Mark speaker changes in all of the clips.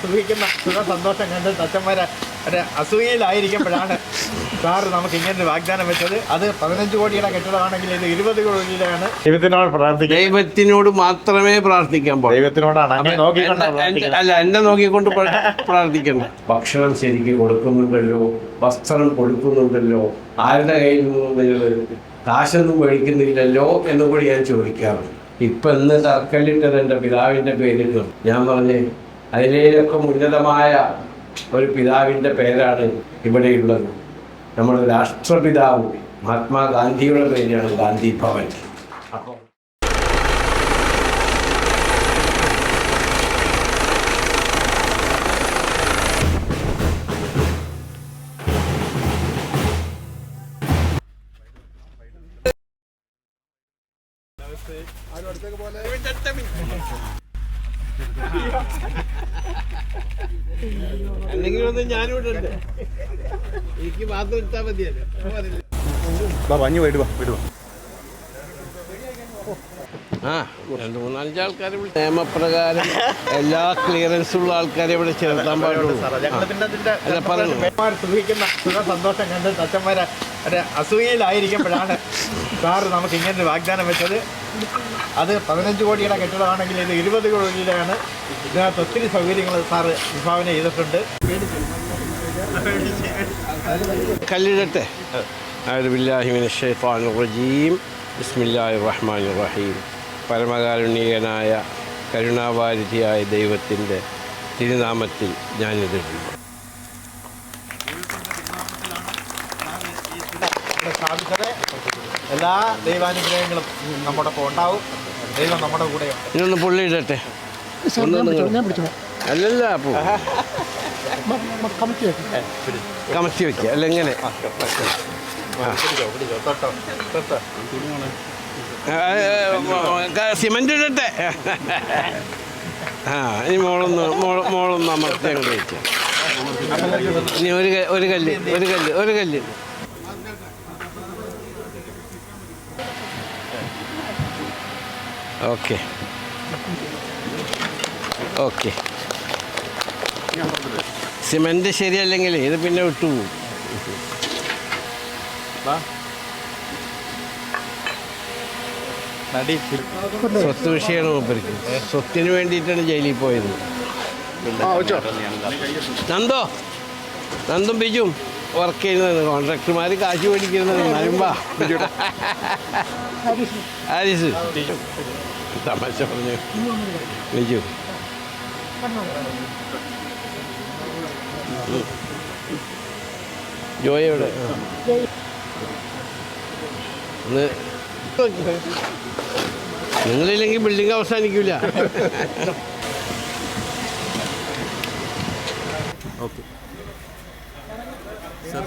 Speaker 1: സുഖിക്കുന്ന സന്തോഷം കണ്ട് അച്ഛന്മാരെ അസൂയയിലായിരിക്കുമ്പോഴാണ് സാറ് നമുക്ക് ഇങ്ങനെ വാഗ്ദാനം വെച്ചത്. അത് 15 കോടിയുടെ കെട്ടിടമാണെങ്കിൽ ഇത് 20 കോടിയിലാണ്.
Speaker 2: ദൈവത്തിനോട് മാത്രമേ പ്രാർത്ഥിക്കാൻ പാടുള്ളൂ.
Speaker 1: ദൈവത്തിനോടാണ്
Speaker 2: അല്ല, എന്നെ നോക്കിക്കൊണ്ട് പ്രാർത്ഥിക്കണം. ഭക്ഷണം ശരിക്കും കൊടുക്കുന്നുണ്ടല്ലോ, വസ്ത്രം കൊടുക്കുന്നുണ്ടല്ലോ, ആരുടെ കയ്യിൽ നിന്നും കാശൊന്നും മേടിക്കുന്നില്ലല്ലോ എന്നും കൂടി ഞാൻ ചോദിക്കാറുണ്ട്. ഇപ്പം ഇന്ന് തർക്കല്ലിട്ടത് എൻ്റെ പിതാവിൻ്റെ പേരിൽ ഞാൻ പറഞ്ഞേ അതിലേലൊക്കെ ഉന്നതമായ ഒരു പിതാവിൻ്റെ പേരാണ് ഇവിടെയുള്ളത്. നമ്മുടെ രാഷ്ട്രപിതാവ് മഹാത്മാഗാന്ധിയുടെ പേരാണ് ഗാന്ധി ഭവൻ. അപ്പോൾ അല്ലെങ്കിൽ ഒന്നും ഞാനിവിടെ ഉണ്ട്, എനിക്ക് മാത്രം ഇട്ടാൽ മതിയല്ലോ. ആ 2-3-5 ആൾക്കാരെ നിയമപ്രകാരം എല്ലാ ക്ലിയറൻസുള്ള ആൾക്കാരെ ഇവിടെ ചേർത്താൻ പാടുള്ളൂ.
Speaker 1: സുഖിക്കുന്ന സന്തോഷം കണ്ട് അച്ഛന്മാരെ അസൂയയിലായിരിക്കുമ്പോഴാണ് സാറ് നമുക്ക് ഇങ്ങനെ വാഗ്ദാനം വെച്ചത്. അത് 15 കോടിയുടെ കെട്ടിടമാണെങ്കിൽ ഇത് 20 കോടിയിലാണ്. ഇതിനകത്ത് ഒത്തിരി സൗകര്യങ്ങൾ സാറ് വിഭാവന ചെയ്തിട്ടുണ്ട്.
Speaker 2: കല്ലിടട്ടെ. അഊദുബില്ലാഹി മിനശ് ശൈത്വാനിർ റജീം. ബിസ്മില്ലാഹിർ റഹ്മാനിർ റഹീം. പരമകാരുണ്യനായ കരുണാവാരിധിയായ ദൈവത്തിൻ്റെ തിരുനാമത്തിൽ ഞാനിതിടുന്നു.
Speaker 1: എല്ലാ ദൈവാനുഗ്രഹങ്ങളും നമ്മുടെ ഉണ്ടാവും. ദൈവം നമ്മുടെ കൂടെ
Speaker 2: ഇതൊന്ന് പുള്ളിയിടട്ടെ. അല്ലല്ല, അപ്പോൾ കമത്തി വയ്ക്കുക. അല്ല എങ്ങനെ സിമൻ്റ് ഇടട്ടെ. ആ ഇനി മോളൊന്ന് അമർത്തി അങ്ങോട്ട് വയ്ക്കാം. ഇനി ഒരു കല്ല് ഓക്കെ. സിമൻ്റ് ശരിയല്ലെങ്കിൽ ഇത് പിന്നെ വിട്ടുപോകും. സ്വത്ത് വിഷയമാണ് മൂപ്പർക്ക്. സ്വത്തിന് വേണ്ടിയിട്ടാണ് ജയിലിൽ പോയത്. നന്ദും ബിജും വർക്ക് ചെയ്യുന്നത്, കോൺട്രാക്ടർമാർ കാശ് മേടിക്കുന്നത്. നരുമ്പാ ഹാരിസ് തമാശ പറഞ്ഞു. ബിജു ജോയോടെ ഒന്ന് നിങ്ങളില്ലെങ്കിൽ ബിൽഡിംഗ് അവസാനിക്കില്ല.
Speaker 3: Okay sir.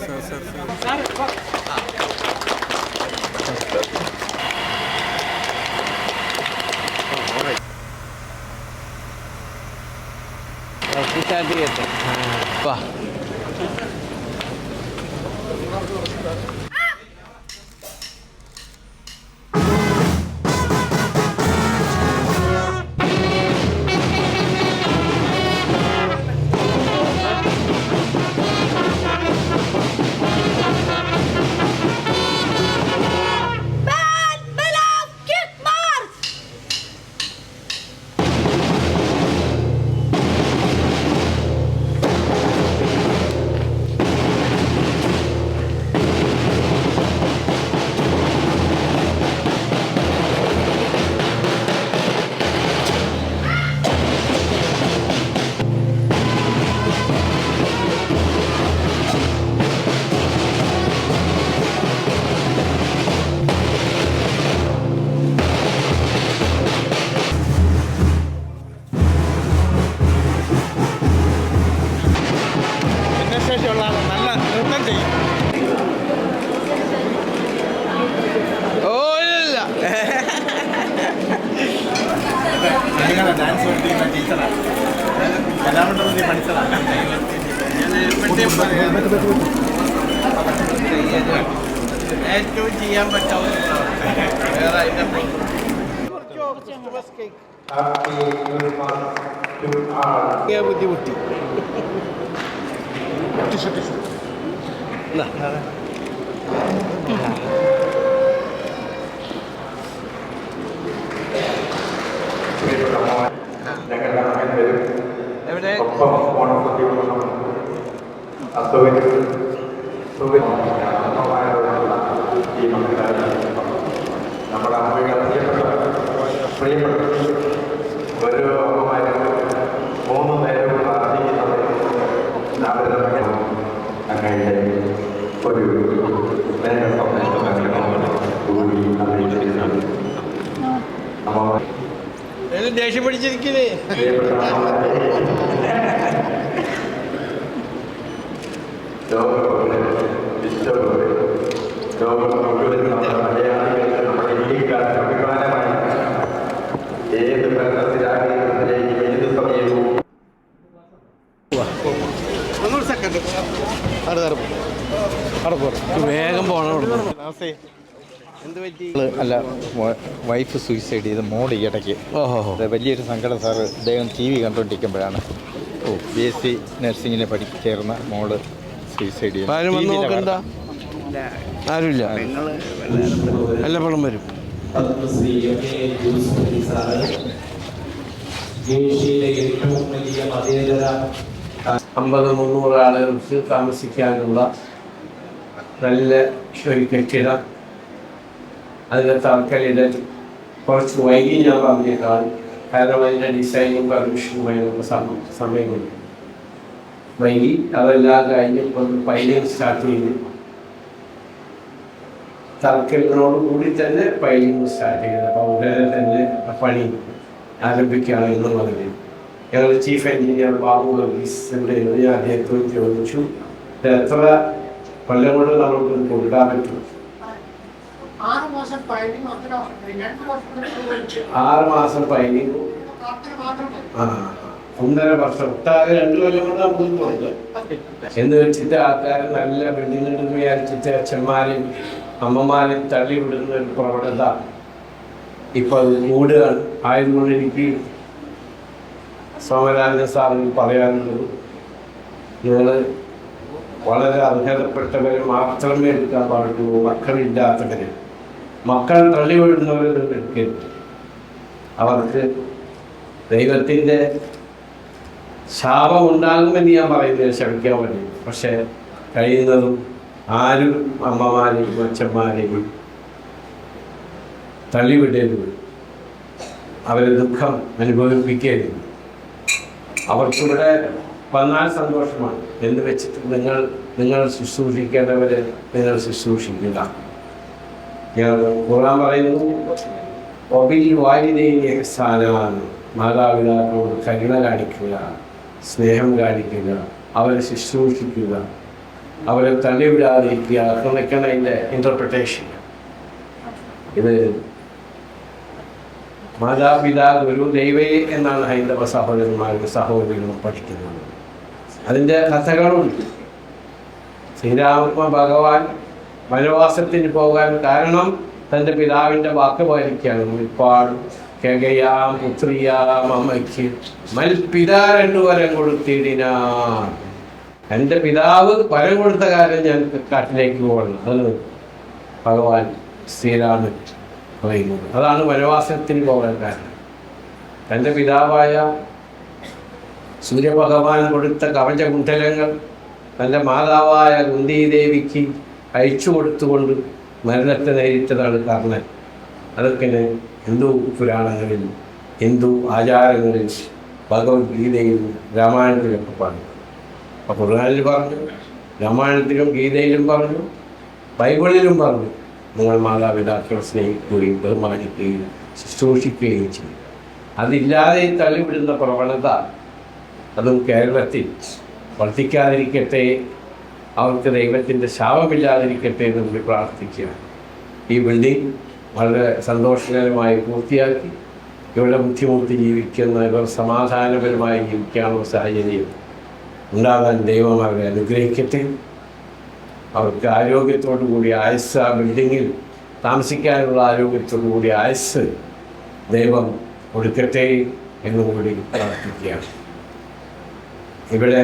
Speaker 2: സ്റ്റാർട്ട് ചെയ്യട്ടെ. വാ
Speaker 1: നല്ല നൃത്തം ചെയ്യും. ഡാൻസ് പഠിപ്പിക്കുന്ന ടീച്ചറാണ്. കലാമണ്ഡലത്തിൽ പഠിച്ചതാണ്.
Speaker 2: ഏറ്റവും ചെയ്യാൻ പറ്റാവുന്ന വേറെ ബുദ്ധിമുട്ടി. എവിടെ
Speaker 1: നമ്മുടെ അമ്മയുടെ പ്രിയപ്പെട്ട ഓരോ അമ്മമാരും 3 നേരം പ്രാർത്ഥിക്കുന്നത് അങ്ങനെ ഒരു
Speaker 2: ദേഷ്യം പിടിച്ചിരിക്കുന്നേ.
Speaker 1: ഏത് ഭരണത്തിലാണെങ്കിലും ഏത് സമയവും
Speaker 2: ഒന്നൂറ് സെക്കൻഡ് വേഗം പോകണം. എന്ത് പറ്റി?
Speaker 3: അല്ല, വൈഫ് സൂയിസൈഡ് ചെയ്ത് മോള് ഈ ഇടയ്ക്ക്.
Speaker 2: ഓഹോ,
Speaker 3: വലിയൊരു സങ്കടം സാറ്. അദ്ദേഹം TV കണ്ടുകൊണ്ടിരിക്കുമ്പോഴാണ് BSc നഴ്സിങ്ങിന് ചേർന്ന മോള് സൂയിസൈഡ് ചെയ്യുന്നത്.
Speaker 2: ആരും വന്ന് നോക്കണ്ട? ആരുമില്ല, എല്ലപ്പോഴും വരും.
Speaker 4: ഏറ്റവും വലിയ മതേതര
Speaker 2: 50-300 ആളുകൾക്ക് താമസിക്കാനുള്ള നല്ല ഒരു കെട്ടിടം. അതിൻ്റെ തറക്കല്ലിടൽ കുറച്ച് വൈകി ഞാൻ പറഞ്ഞേക്കാൾ, കാരണം അതിൻ്റെ ഡിസൈനും പെർമിഷനുമായി നമുക്ക് സമയം കൊടുക്കും. വൈകി അതെല്ലാം കഴിഞ്ഞ് ഇപ്പോൾ പൈലിംഗ് സ്റ്റാർട്ട് ചെയ്ത് തറക്കല്ലിനോട് കൂടി തന്നെ പൈലിംഗ് സ്റ്റാർട്ട് ചെയ്ത്. അപ്പോൾ ഉടനെ തന്നെ പണി ആരംഭിക്കുകയാണ് എന്ന് പറഞ്ഞു. ഞങ്ങളുടെ ചീഫ് എഞ്ചിനീയർ ബാബു വർഗീസ് ഇവിടെയുണ്ട്. ഞാൻ അദ്ദേഹത്തോട് ചോദിച്ചു, എത്ര കൊല്ലം കൊണ്ട് നമുക്ക് കൊടുക്കാൻ പറ്റും?
Speaker 5: 6 മാസം പൈലിംഗ്,
Speaker 2: 6 മാസം പൈലിംഗ്, 1.5 വർഷം, ഒട്ടാകെ 2 കൊല്ലം കൊണ്ട് നമുക്ക് കൊടുക്കാം എന്ന് വെച്ചിട്ട് ആൾക്കാർ നല്ല ബിൽഡിങ്ങിൽ വിചാരിച്ചിട്ട് അച്ഛന്മാരെയും അമ്മമാരെയും തള്ളിവിടുന്ന ഒരു പ്രവണത ഇപ്പൊ അത് കൂടുകയാണ്. ആയതുകൊണ്ട് എനിക്ക് സോമരാജൻ സാറിന് പറയാനുള്ളത്, നിങ്ങൾ വളരെ അർഹതപ്പെട്ടവരെ മാത്രമേ എടുക്കാൻ പാടുള്ളൂ. മക്കളില്ലാത്തവരെ, മക്കൾ തള്ളിവിടുന്നവരെ എടുക്കരുത്. അവർക്ക് ദൈവത്തിൻ്റെ ശാപം ഉണ്ടാകുമെന്ന് ഞാൻ പറയുന്നത് ക്ഷമിക്കാൻ പറ്റും. പക്ഷേ കഴിയുന്നതും ആരും അമ്മമാരെയും അച്ഛന്മാരെയും തള്ളിവിടരുത്, അവരെ ദുഃഖം അനുഭവിപ്പിക്കരുത്. അവർക്കിവിടെ വന്നാൽ സന്തോഷമാണ് എന്ന് വെച്ചിട്ട് നിങ്ങൾ ശുശ്രൂഷിക്കേണ്ടവരെ നിങ്ങൾ ശുശ്രൂഷിക്കുക. ഞാൻ ഖുർആൻ പറയുന്നു, ഒബിൽ വാലിദൈനി ഇഹ്സാനാൻ, മാതാപിതാക്കളോട് കരുണ കാണിക്കുക, സ്നേഹം കാണിക്കുക, അവരെ ശുശ്രൂഷിക്കുക, അവരെ തള്ളിവിടാതിരിക്കുക എന്നൊക്കെയാണ് അതിൻ്റെ ഇൻ്റർപ്രിട്ടേഷൻ. ഇത് മാതാപിതാ ഗുരു ദൈവേ എന്നാണ് ഹൈന്ദവ സഹോദരന്മാരും സഹോദരികളും പഠിക്കുന്നത്. അതിൻ്റെ കഥകളുണ്ട്. ശ്രീരാമ ഭഗവാൻ വനവാസത്തിന് പോകാൻ കാരണം തൻ്റെ പിതാവിൻ്റെ വാക്ക് പാലിക്കുകയാണ്. ഒരുപാട് കേകയാം പുത്രിയാം അമ്മയ്ക്ക് മൽപിതാ 2 വരം കൊടുത്തിടിനാ. എൻ്റെ പിതാവ് വരം കൊടുത്ത കാര്യം ഞാൻ കാട്ടിലേക്ക് പോകണം. അത് ഭഗവാൻ ശ്രീരാമൻ പറയുന്നത്. അതാണ് വനവാസത്തിന് പോകാൻ കാരണം. തൻ്റെ പിതാവായ സൂര്യഭഗവാൻ കൊടുത്ത കവചകുണ്ഡലങ്ങൾ തൻ്റെ മാതാവായ കുന്തിദേവിക്ക് അയച്ചു കൊടുത്തുകൊണ്ട് മരണത്തെ നേരിട്ടതാണ് കർണൻ. അതൊക്കെ ഹിന്ദു പുരാണങ്ങളിൽ, ഹിന്ദു ആചാരങ്ങളിൽ, ഭഗവത്ഗീതയിൽ, രാമായണത്തിലൊക്കെ പറഞ്ഞു. അപ്പോൾ ഖുർആനിൽ പറഞ്ഞു, രാമായണത്തിലും ഗീതയിലും പറഞ്ഞു, ബൈബിളിലും പറഞ്ഞു, നിങ്ങൾ മാതാപിതാക്കളെ സ്നേഹിക്കുകയും ബഹുമാനിക്കുകയും ശുശ്രൂഷിക്കുകയും ചെയ്യും. അതില്ലാതെ തള്ളിവിടുന്ന പ്രവണത അതും കേരളത്തിൽ വർദ്ധിക്കാതിരിക്കട്ടെ, അവർക്ക് ദൈവത്തിൻ്റെ ശാപമില്ലാതിരിക്കട്ടെ എന്ന് കൂടി പ്രാർത്ഥിക്കുക. ഈ ബിൽഡിംഗ് വളരെ സന്തോഷകരമായി പൂർത്തിയാക്കി ഇവിടെ ബുദ്ധിമുട്ടി ജീവിക്കുന്ന ഇവർ സമാധാനപരമായി ജീവിക്കാനുള്ള സാഹചര്യം ഉണ്ടാകാൻ ദൈവം അവരെ അനുഗ്രഹിക്കട്ടെ. അവർക്ക് ആരോഗ്യത്തോടു കൂടി ആയുസ്, ആ ബിൽഡിങ്ങിൽ താമസിക്കാനുള്ള ആരോഗ്യത്തോടു കൂടി ആയുസ് ദൈവം കൊടുക്കട്ടെ എന്നുകൂടി പ്രാർത്ഥിക്കുകയാണ്. ഇവിടെ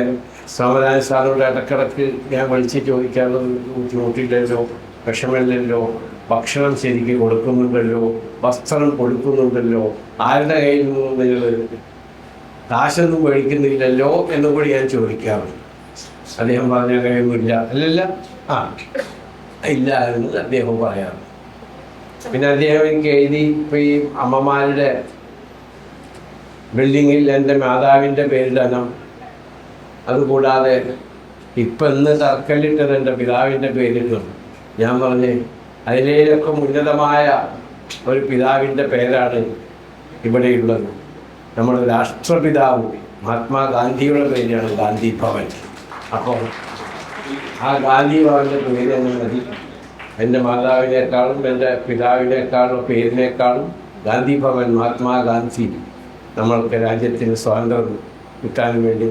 Speaker 2: സോമനാഥൻ സാറിനോട് ഇടക്കിടക്ക് ഞാൻ വിളിച്ച് ചോദിക്കാറുള്ളത് ബുദ്ധിമുട്ടില്ലല്ലോ, വിഷമില്ലല്ലോ, ഭക്ഷണം ശരിക്കും കൊടുക്കുന്നുണ്ടല്ലോ, വസ്ത്രം കൊടുക്കുന്നുണ്ടല്ലോ, ആരുടെ കയ്യിൽ നിന്നും നിങ്ങൾ കാശൊന്നും മേടിക്കുന്നില്ലല്ലോ എന്നും കൂടി ഞാൻ ചോദിക്കാറുണ്ട്. അദ്ദേഹം പറഞ്ഞ കഴിയുന്നില്ല, അല്ലല്ല ഇല്ല എന്ന് അദ്ദേഹം പറയാറുണ്ട്. പിന്നെ അദ്ദേഹം എനിക്ക് എഴുതി ഇപ്പോൾ ഈ അമ്മമാരുടെ ബിൽഡിങ്ങിൽ എൻ്റെ മാതാവിൻ്റെ പേരിടണം, അതുകൂടാതെ ഇപ്പം ഇന്ന് തറക്കല്ലിട്ടത് എൻ്റെ പിതാവിൻ്റെ പേരിടണം. ഞാൻ പറഞ്ഞ് അതിലേലൊക്കെ ഉന്നതമായ ഒരു പിതാവിൻ്റെ പേരാണ് ഇവിടെയുള്ളത്. നമ്മുടെ രാഷ്ട്രപിതാവ് മഹാത്മാഗാന്ധിയുടെ പേരാണ് ഗാന്ധി ഭവൻ. അപ്പോൾ ആ ഗാന്ധി ഭവൻ്റെ പേര് തന്നെ മതി. എൻ്റെ മാതാവിനേക്കാളും എൻ്റെ പിതാവിനേക്കാളും പേരിനേക്കാളും ഗാന്ധി ഭവൻ, മഹാത്മാഗാന്ധി നമ്മൾക്ക് രാജ്യത്തിന് സ്വാതന്ത്ര്യം കിട്ടാൻ വേണ്ടി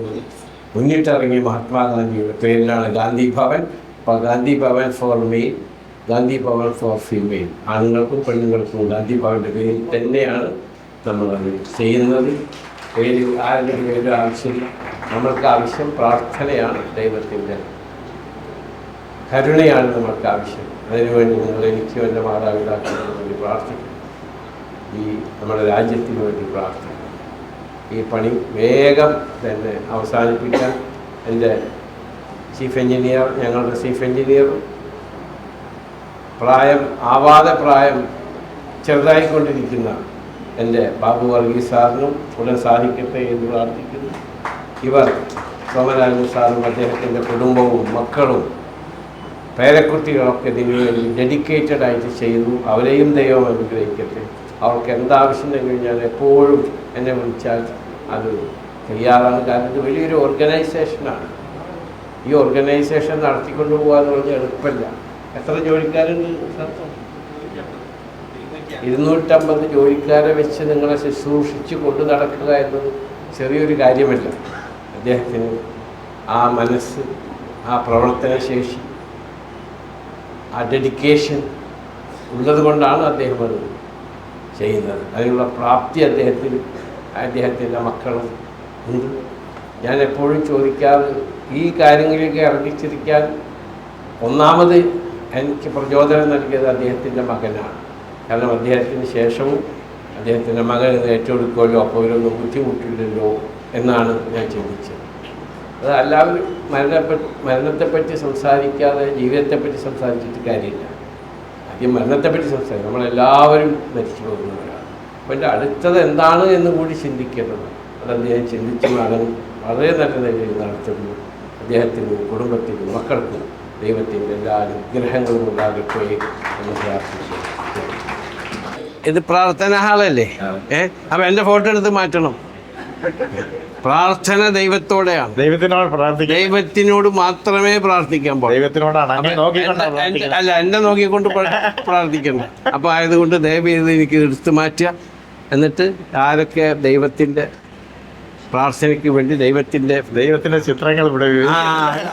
Speaker 2: മുന്നിട്ടിറങ്ങിയ മഹാത്മാഗാന്ധിയുടെ പേരിലാണ് ഗാന്ധി ഭവൻ. അപ്പോൾ Gandhi Bhavan four mail, Gandhi Bhavan four female, ആണുങ്ങൾക്കും പെണ്ണുങ്ങൾക്കും ഗാന്ധി ഭവൻ്റെ പേരിൽ തന്നെയാണ് നമ്മളത് ചെയ്യുന്നത്. പേര് ആരുടെ പേര് ആവശ്യമില്ല. നമ്മൾക്ക് ആവശ്യം പ്രാർത്ഥനയാണ്, ദൈവത്തിൻ്റെ കരുണയാണ് നമ്മൾക്ക് ആവശ്യം. അതിനുവേണ്ടി നിങ്ങൾ എനിക്കും എൻ്റെ മാതാപിതാക്കളിന് വേണ്ടി പ്രാർത്ഥിക്കും, ഈ നമ്മുടെ രാജ്യത്തിന് വേണ്ടി പ്രാർത്ഥിക്കും. ഈ പണി വേഗം തന്നെ അവസാനിപ്പിക്കാൻ എൻ്റെ ചീഫ് എഞ്ചിനീയർ, ഞങ്ങളുടെ ചീഫ് എഞ്ചിനീയർ പ്രായം ചെറുതായിക്കൊണ്ടിരിക്കുന്ന എൻ്റെ ബാബു വർഗീസ് സാറിനും ഉടൻ സാധിക്കട്ടെ എന്ന് പ്രാർത്ഥിക്കുന്നു. ഇവർ സോമനാഥൻ സാറും അദ്ദേഹത്തിൻ്റെ കുടുംബവും മക്കളും പേരക്കുട്ടികളൊക്കെ ഇതിനു വേണ്ടി ഡെഡിക്കേറ്റഡ് ആയിട്ട് ചെയ്തു. അവരെയും ദൈവം അനുഗ്രഹിക്കട്ടെ. അവർക്ക് എന്താവശ്യം കഴിഞ്ഞാൽ എപ്പോഴും എന്നെ വിളിച്ചാൽ അത് തയ്യാറാണ്. കാരണം ഇത് വലിയൊരു ഓർഗനൈസേഷനാണ്. ഈ ഓർഗനൈസേഷൻ നടത്തിക്കൊണ്ടു പോകാന്ന് പറഞ്ഞാൽ എളുപ്പമില്ല. എത്ര ജോലിക്കാരുണ്ട്? 250 ജോലിക്കാരെ വെച്ച് നിങ്ങളെ ശുശ്രൂഷിച്ച് കൊണ്ടു നടക്കുക എന്നത് ചെറിയൊരു കാര്യമല്ല. അദ്ദേഹത്തിന് ആ മനസ്സ്, ആ പ്രവർത്തനശേഷി, ആ ഡെഡിക്കേഷൻ ഉള്ളത് കൊണ്ടാണ് അദ്ദേഹം അത് ചെയ്യുന്നത്. അതിനുള്ള പ്രാപ്തി അദ്ദേഹത്തിൻ്റെ മക്കളും ഉണ്ട്. ഞാൻ എപ്പോഴും ചോദിക്കാറ്, ഈ കാര്യങ്ങളിലേക്ക് ഇറങ്ങിച്ചിരിക്കാൻ ഒന്നാമത് എനിക്ക് പ്രചോദനം നൽകിയത് അദ്ദേഹത്തിൻ്റെ മകനാണ്. കാരണം അദ്ദേഹത്തിന് ശേഷവും അദ്ദേഹത്തിൻ്റെ മകൻ ഇത് ഏറ്റെടുക്കുമല്ലോ, അപ്പോൾ ഇവരൊന്നും ബുദ്ധിമുട്ടില്ലല്ലോ എന്നാണ് ഞാൻ ചിന്തിച്ചത്. അത് എല്ലാവരും മരണത്തെപ്പറ്റി സംസാരിക്കാതെ ജീവിതത്തെപ്പറ്റി സംസാരിച്ചിട്ട് കാര്യമില്ല. ആദ്യം മരണത്തെപ്പറ്റി സംസാരിക്കും. നമ്മളെല്ലാവരും മരിച്ചു പോകുന്നവരാണ്. അപ്പോൾ എൻ്റെ അടുത്തത് എന്താണ് എന്ന് കൂടി ചിന്തിക്കേണ്ടത്. അത് അദ്ദേഹം ചിന്തിച്ച് മകൻ വളരെ നല്ല നിലയിൽ നടത്തുന്നു. അദ്ദേഹത്തിനും കുടുംബത്തിനും മക്കൾക്കും ദൈവത്തിൻ്റെ എല്ലാ അനുഗ്രഹങ്ങളും ഉണ്ടാകട്ടെ എന്ന് പ്രാർത്ഥിച്ചു. ഇത് പ്രാർത്ഥന ഹാളല്ലേ? അപ്പം എൻ്റെ ഫോട്ടോ എടുത്ത് മാറ്റണം. പ്രാർത്ഥന ദൈവത്തോടെയാണ്. ദൈവത്തിനോട് മാത്രമേ പ്രാർത്ഥിക്കാൻ പാടുള്ളൂ.
Speaker 1: ദൈവത്തിനോടാണ്.
Speaker 2: അല്ല, എന്നെ നോക്കിക്കൊണ്ട് പ്രാർത്ഥിക്കണ്ട. അപ്പോൾ ആയതുകൊണ്ട് ദയവ് ചെയ്ത് എനിക്ക് എടുത്തു മാറ്റുക. എന്നിട്ട് ആരൊക്കെ ദൈവത്തിൻ്റെ പ്രാർത്ഥനയ്ക്ക് വേണ്ടി ദൈവത്തിൻ്റെ
Speaker 1: ചിത്രങ്ങൾ ഇവിടെ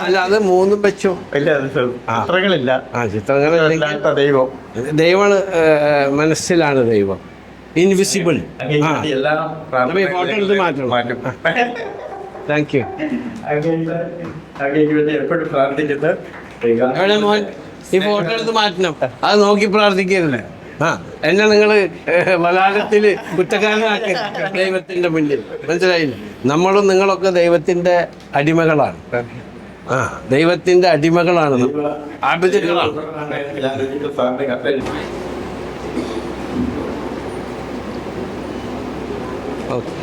Speaker 2: അല്ല, അത് മൂന്നും വെച്ചോ.
Speaker 1: ചിത്രങ്ങളില്ല.
Speaker 2: ചിത്രങ്ങളില്ലെങ്കിൽ ദൈവം മനസ്സിലാണ് ദൈവം, ഇൻവിസിബിൾ. ഫോട്ടോ എടുത്ത് മാറ്റണം. Thank you.
Speaker 1: എപ്പോഴും പ്രാർത്ഥിക്കുന്നത്
Speaker 2: എവിടെ മോൻ? ഈ ഫോട്ടോ എടുത്ത് മാറ്റണം. അത് നോക്കി പ്രാർത്ഥിക്കരുത്. എന്നെ നിങ്ങൾ മലയാളത്തിൽ കുറ്റക്കാരനാക്കി ദൈവത്തിൻ്റെ മുന്നിൽ. മനസ്സിലായില്ലേ? നമ്മളും നിങ്ങളൊക്കെ ദൈവത്തിൻ്റെ അടിമകളാണ്. ദൈവത്തിൻ്റെ അടിമകളാണ്, ആഭിചകളാണ്. ഓക്കെ.